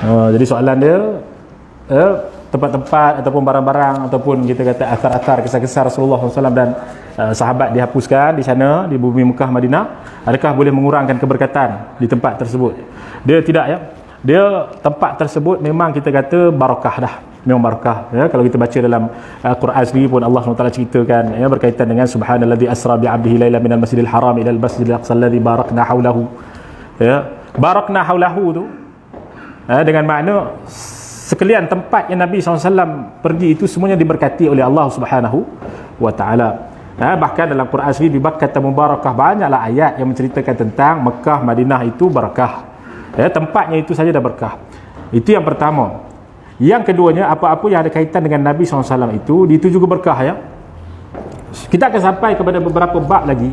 Jadi soalan dia, tempat-tempat ataupun barang-barang ataupun kita kata athar-athar kisah-kisah Rasulullah SAW dan sahabat dihapuskan di sana, di bumi Mekah Madinah, adakah boleh mengurangkan keberkatan di tempat tersebut? Dia tidak, ya. Dia tempat tersebut memang kita kata barakah dah, memang barakah, ya. Kalau kita baca dalam Quran sendiri pun Allah SWT ceritakan, ya, berkaitan dengan subhanalladzi asra bi 'abdihi lailan minal masjidil haram ila al masjidil aqsa alladzi barakna haulahu, ya. Barakna haulahu tu dengan makna sekalian tempat yang Nabi SAW pergi itu semuanya diberkati oleh Allah Subhanahu wa taala. Bahkan dalam Quran sendiri di Makkah mubarakah, banyaklah ayat yang menceritakan tentang Mekah Madinah itu barakah. Tempatnya itu saja dah berkah. Itu yang pertama. Yang keduanya, apa-apa yang ada kaitan dengan Nabi SAW itu juga berkah, ya. Kita akan sampai kepada beberapa bab lagi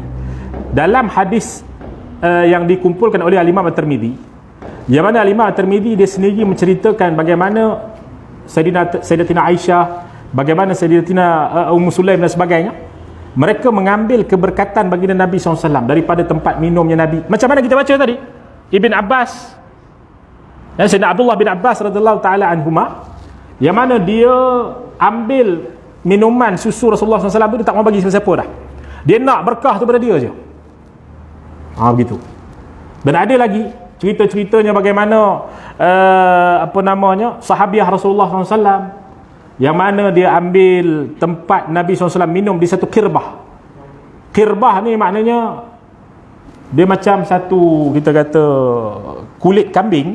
dalam hadis yang dikumpulkan oleh Al-Imam At-Tirmidzi, yang mana Al-Imam At-Tirmidzi dia sendiri menceritakan bagaimana Sayyidatina Aisyah, bagaimana Sayyidatina Ummu Sulaim dan sebagainya, mereka mengambil keberkatan baginda Nabi SAW daripada tempat minumnya Nabi. Macam mana kita baca tadi, Ibn Abbas, Sayyidina Abdullah bin Abbas radhiyallahu ta'ala anhuma, yang mana dia ambil minuman susu Rasulullah SAW tu, dia tak mau bagi siapa-siapa dah, dia nak berkah tu pada dia je. Begitu. Dan ada lagi cerita-ceritanya bagaimana sahabiah Rasulullah SAW, yang mana dia ambil tempat Nabi SAW minum di satu kirbah. Kirbah ni maknanya dia macam satu, kita kata, kulit kambing.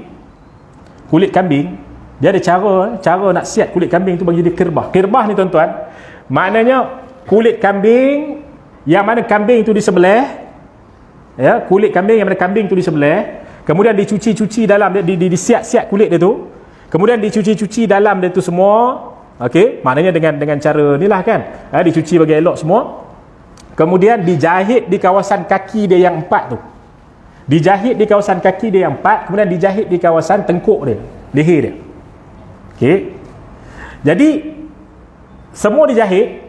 Dia ada cara nak siat kulit kambing tu bagi jadi kirbah. Kirbah ni tuan-tuan, maknanya kulit kambing yang mana kambing tu disembelih, ya, kulit kambing yang mana kambing tu disembelih, kemudian dicuci-cuci dalam dia, disiat-siat kulit dia tu, kemudian dicuci-cuci dalam dia tu semua, okey, maknanya dengan cara inilah kan, dicuci bagi elok semua, kemudian dijahit di kawasan kaki dia yang 4 tu, dijahit di kawasan kaki dia yang 4, kemudian dijahit di kawasan tengkuk dia, leher dia, okey. Jadi semua dijahit,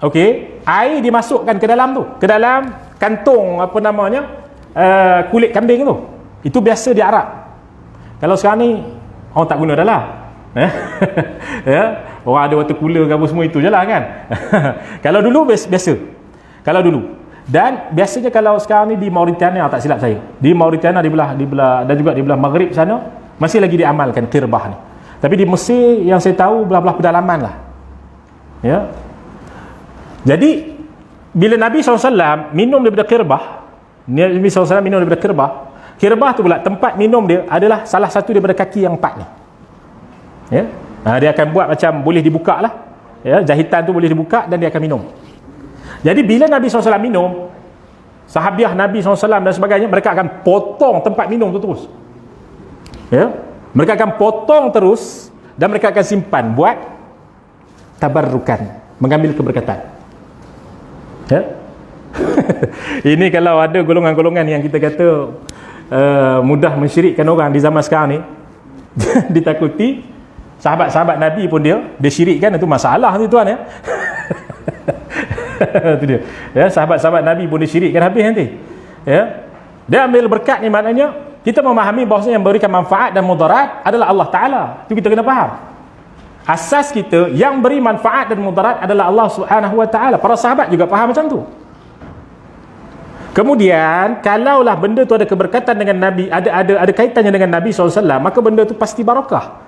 okey, air dimasukkan ke dalam tu, ke dalam kantung kulit kambing tu. Itu biasa di Arab. Kalau sekarang ni orang tak guna dah lah. Ya, orang ada water cooler ke apa semua itu je lah kan. Kalau dulu biasa. Kalau dulu. Dan biasanya kalau sekarang ni di Mauritania, tak silap saya, di Mauritania di belah dan juga di belah Maghrib sana masih lagi diamalkan kirbah ni. Tapi di Mesir yang saya tahu belah-belah pedalaman lah. Ya. Jadi bila Nabi SAW minum daripada kirbah, Nabi SAW minum daripada kirbah tu pula tempat minum dia adalah salah satu daripada kaki yang 4 ni, ya. Dia akan buat macam boleh dibuka lah, ya, jahitan tu boleh dibuka dan dia akan minum. Jadi bila Nabi SAW minum, sahabiah Nabi SAW dan sebagainya, mereka akan potong tempat minum tu terus, ya. Mereka akan potong terus dan mereka akan simpan buat tabarrukan, mengambil keberkatan, ya. Ini kalau ada golongan-golongan yang kita kata mudah mensyirikkan orang di zaman sekarang ni, ditakuti sahabat-sahabat Nabi pun dia syirikkan, itu masalah tu tuan, ya. Itu dia, ya, sahabat-sahabat Nabi pun dia syirikkan habis nanti, ya. Dia ambil berkat ni, maknanya kita memahami bahawa yang memberikan manfaat dan mudarat adalah Allah Ta'ala. Itu kita kena faham. Asas kita yang beri manfaat dan mudarat adalah Allah Subhanahu Wa Ta'ala. Para sahabat juga faham macam tu. Kemudian kalaulah benda tu ada keberkatan dengan Nabi, ada kaitannya dengan Nabi SAW, maka benda tu pasti barakah.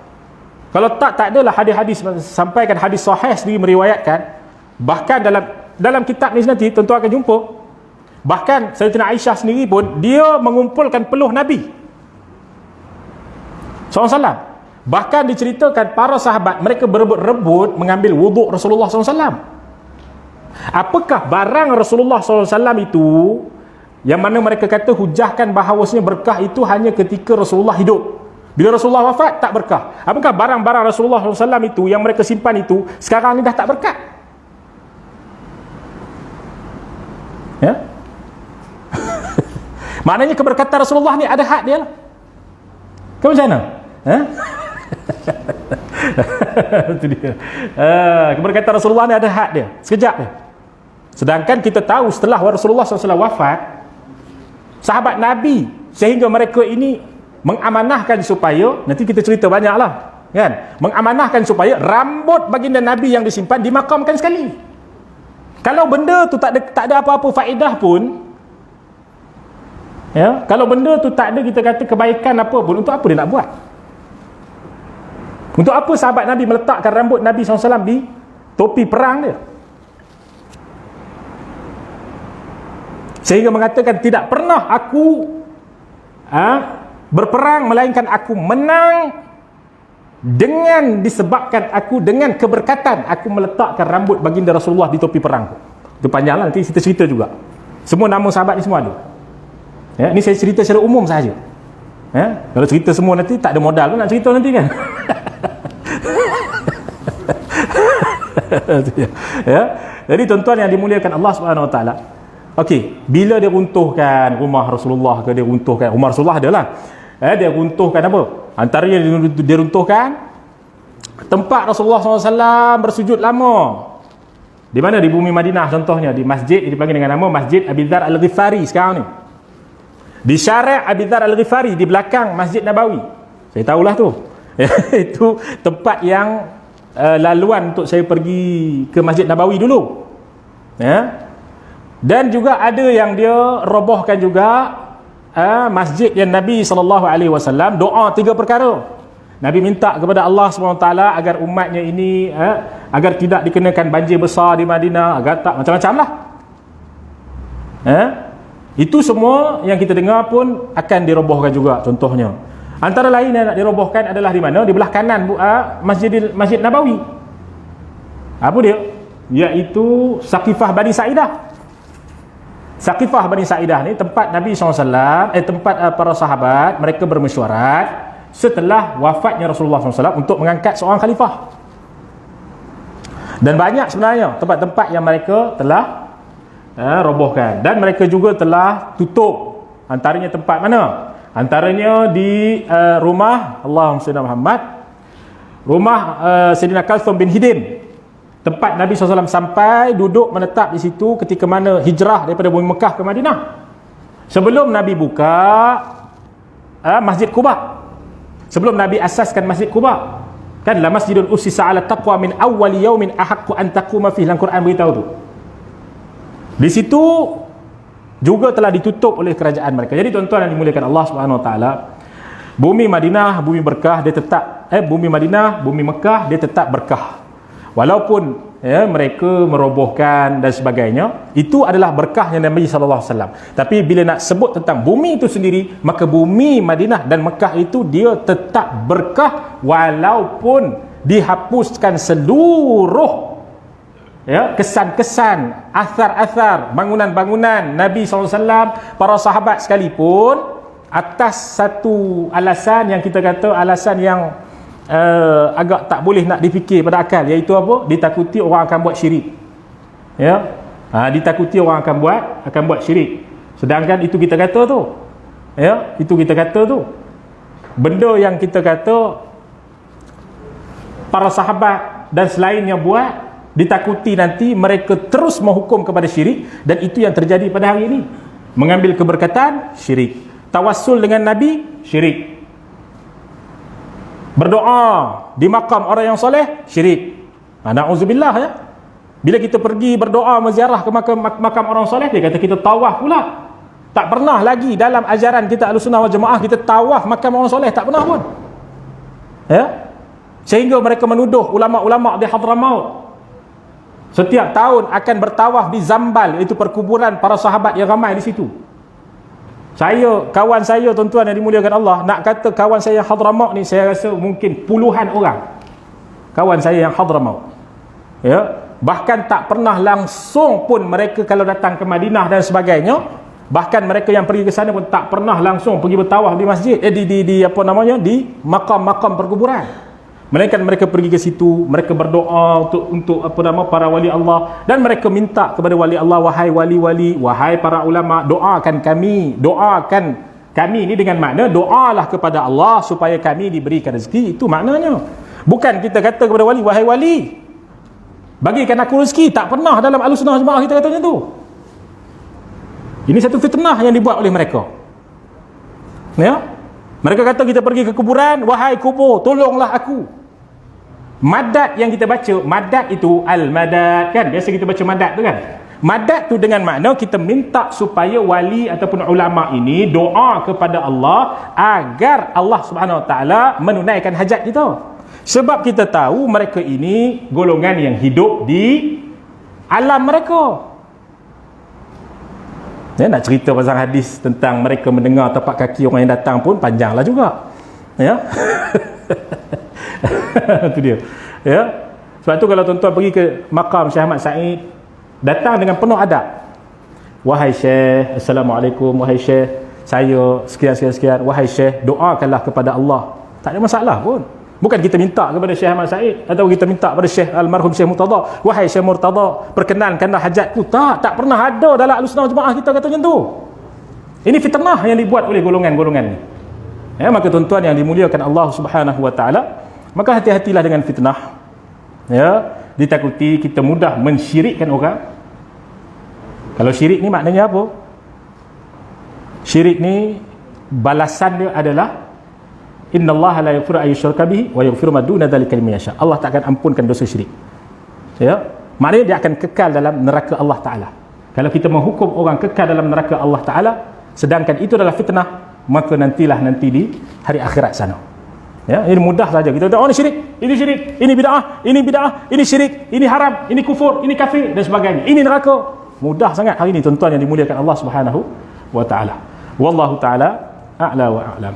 Kalau tak adalah hadis-hadis sampaikan, hadis sahih sendiri meriwayatkan, bahkan dalam kitab ni nanti tentu akan jumpa, bahkan Sayyidatina Aisyah sendiri pun dia mengumpulkan peluh Nabi SAW. Bahkan diceritakan para sahabat mereka berebut-rebut mengambil wuduk Rasulullah SAW. Apakah barang Rasulullah SAW itu yang mana mereka kata hujahkan bahawasanya berkah itu hanya ketika Rasulullah hidup? Bila Rasulullah wafat tak berkah. Apakah barang-barang Rasulullah SAW itu yang mereka simpan itu sekarang ni dah tak berkat? Ya. Maknanya keberkatan Rasulullah ni ada had dia lah. Ke macam mana? Itu dia. Keberkatan Rasulullah ni ada had dia, sekejap dia. Sedangkan kita tahu setelah Rasulullah SAW wafat, sahabat Nabi sehingga mereka ini mengamanahkan supaya, nanti kita cerita banyak lah kan, mengamanahkan supaya rambut baginda Nabi yang disimpan dimakamkan sekali. Kalau benda tu tak ada apa-apa faedah pun, ya, kalau benda tu tak ada kita kata kebaikan apa pun, untuk apa dia nak buat? Untuk apa sahabat Nabi meletakkan rambut Nabi SAW di topi perang dia? Sehingga mengatakan tidak pernah aku berperang melainkan aku menang dengan disebabkan aku dengan keberkatan aku meletakkan rambut baginda Rasulullah di topi perang. Itu panjanglah, nanti kita cerita juga. Semua nama sahabat ni semua ada. Ya, ini saya cerita secara umum sahaja. Ya, kalau cerita semua nanti tak ada modal pun nak cerita nanti kan. Ya. Jadi tuan-tuan yang dimuliakan Allah Subhanahu Wa Taala. Okey, bila dia runtuhkan rumah Rasulullah ke dia runtuhkan rumah Rasulullah adalah dia runtuhkan apa? Antaranya dia runtuhkan tempat Rasulullah SAW bersujud lama. Di mana? Di bumi Madinah contohnya, di masjid dipanggil dengan nama Masjid Abi Dzar Al-Ghifari sekarang ni. Di Syari' Abi Dzar Al-Ghifari di belakang Masjid Nabawi. Saya tahulah tu. Itu tempat yang laluan untuk saya pergi ke Masjid Nabawi dulu. Ya. Dan juga ada yang dia robohkan juga masjid yang Nabi SAW doa 3 perkara. Nabi minta kepada Allah SWT agar umatnya ini agar tidak dikenakan banjir besar di Madinah, agar tak macam-macam lah. Itu semua yang kita dengar pun akan dirobohkan juga contohnya. Antara lain yang nak dirobohkan adalah di mana? Di belah kanan Masjid Nabawi. Apa dia? Iaitu Saqifah Bani Sa'idah. Saqifah Bani Sa'idah ni tempat Nabi SAW, tempat para sahabat mereka bermesyuarat setelah wafatnya Rasulullah SAW untuk mengangkat seorang khalifah. Dan banyak sebenarnya tempat-tempat yang mereka telah robohkan, dan mereka juga telah tutup. Antaranya tempat mana? Antaranya di rumah Allahumma salli ala Muhammad, rumah Sayyidina Kalthum bin Hidim. Tempat Nabi SAW sampai duduk menetap di situ ketika mana hijrah daripada bumi Mekah ke Madinah. Sebelum Nabi buka Masjid Quba. Sebelum Nabi asaskan Masjid Quba. Kan la masjidun ussisa 'ala taqwa min awwali yaumin ahaqqu an taquma fihi. Al-Quran beritahu tu. Di situ juga telah ditutup oleh kerajaan mereka. Jadi tuan-tuan yang dimuliakan Allah Subhanahu Wa Taala, bumi Madinah, bumi berkah, dia tetap bumi Madinah, bumi Mekah dia tetap berkah. Walaupun mereka merobohkan dan sebagainya, itu adalah berkahnya Nabi SAW. Tapi bila nak sebut tentang bumi itu sendiri, maka bumi Madinah dan Mekah itu dia tetap berkah walaupun dihapuskan seluruh kesan-kesan, athar-athar, bangunan-bangunan Nabi SAW, para sahabat sekalipun, atas satu alasan yang kita kata alasan yang agak tak boleh nak dipikir pada akal, iaitu apa? Ditakuti orang akan buat syirik. Ya. Ditakuti orang akan buat syirik. Sedangkan itu kita kata tu. Ya, itu kita kata tu. Benda yang kita kata para sahabat dan selainnya buat, ditakuti nanti mereka terus menghukum kepada syirik, dan itu yang terjadi pada hari ini. Mengambil keberkatan, syirik. Tawassul dengan Nabi, syirik. Berdoa di makam orang yang soleh, syirik. Na'udzubillah ya. Bila kita pergi berdoa menziarah ke makam orang soleh, dia kata kita tawaf pula. Tak pernah lagi dalam ajaran kita Ahlussunnah wal Jamaah kita tawaf makam orang soleh, tak pernah pun. Ya. Sehingga mereka menuduh ulama-ulama di Hadramaut setiap tahun akan bertawaf di Zambal, iaitu perkuburan para sahabat yang ramai di situ. Kawan saya tuan-tuan yang dimuliakan Allah, nak kata kawan saya yang Hadramaut ni, saya rasa mungkin puluhan orang kawan saya yang Hadramaut. Ya, bahkan tak pernah langsung pun mereka kalau datang ke Madinah dan sebagainya, bahkan mereka yang pergi ke sana pun tak pernah langsung pergi bertawaf di masjid, di makam-makam perkuburan. Melainkan mereka pergi ke situ, mereka berdoa untuk para wali Allah, dan mereka minta kepada wali Allah, wahai wali-wali, wahai para ulama, doakan kami ini dengan makna doalah kepada Allah supaya kami diberikan rezeki. Itu maknanya. Bukan kita kata kepada wali, wahai wali, bagikan aku rezeki. Tak pernah dalam Ahlussunnah wal Jamaah kita kata macam tu. Ini satu fitnah yang dibuat oleh mereka. Ya. Mereka kata kita pergi ke kuburan, wahai kubur, tolonglah aku. Madad yang kita baca, madad itu al-madad kan, biasa kita baca madad tu kan. Madad tu dengan makna kita minta supaya wali ataupun ulama ini doa kepada Allah agar Allah Subhanahu Wa Taala menunaikan hajat kita. Sebab kita tahu mereka ini golongan yang hidup di alam mereka. Ya, nak cerita pasal hadis tentang mereka mendengar tapak kaki orang yang datang pun panjanglah juga. Ya. Itu dia. Ya. Sebab tu kalau tuan-tuan pergi ke makam Syekh Ahmad Said, datang dengan penuh adab. Wahai Syekh, Assalamualaikum, wahai Syekh, saya sekian. Wahai Syekh, doakanlah kepada Allah. Tak ada masalah pun. Bukan kita minta kepada Syekh Ahmad Said atau kita minta kepada Syekh almarhum Syekh Murtada, wahai Syekh Murtada, perkenankanlah hajatku. Tak pernah ada dalam Ahlussunnah Jemaah kita kata macam tu. Ini fitnah yang dibuat oleh golongan-golongan ni. Ya, maka tuan-tuan yang dimuliakan Allah Subhanahu Wa Taala, maka hati-hatilah dengan fitnah. Ya, ditakuti kita mudah mensyirikkan orang. Kalau syirik ni maknanya apa? Syirik ni balasan dia adalah innallaha la yaghfiru an yushraka bihi wa yaghfiru ma duna dzalika liman yasha. Allah tak akan ampunkan dosa syirik. Ya, maknanya dia akan kekal dalam neraka Allah Taala. Kalau kita menghukum orang kekal dalam neraka Allah Taala, sedangkan itu adalah fitnah, maka nanti di hari akhirat sana. Ya, ini mudah saja kita kata oh ini syirik, ini bid'ah, ini syirik, ini haram, ini kufur, ini kafir dan sebagainya. Ini neraka. Mudah sangat hari ini tuan-tuan yang dimuliakan Allah Subhanahu Wa Taala. Wallahu taala a'la wa a'lam.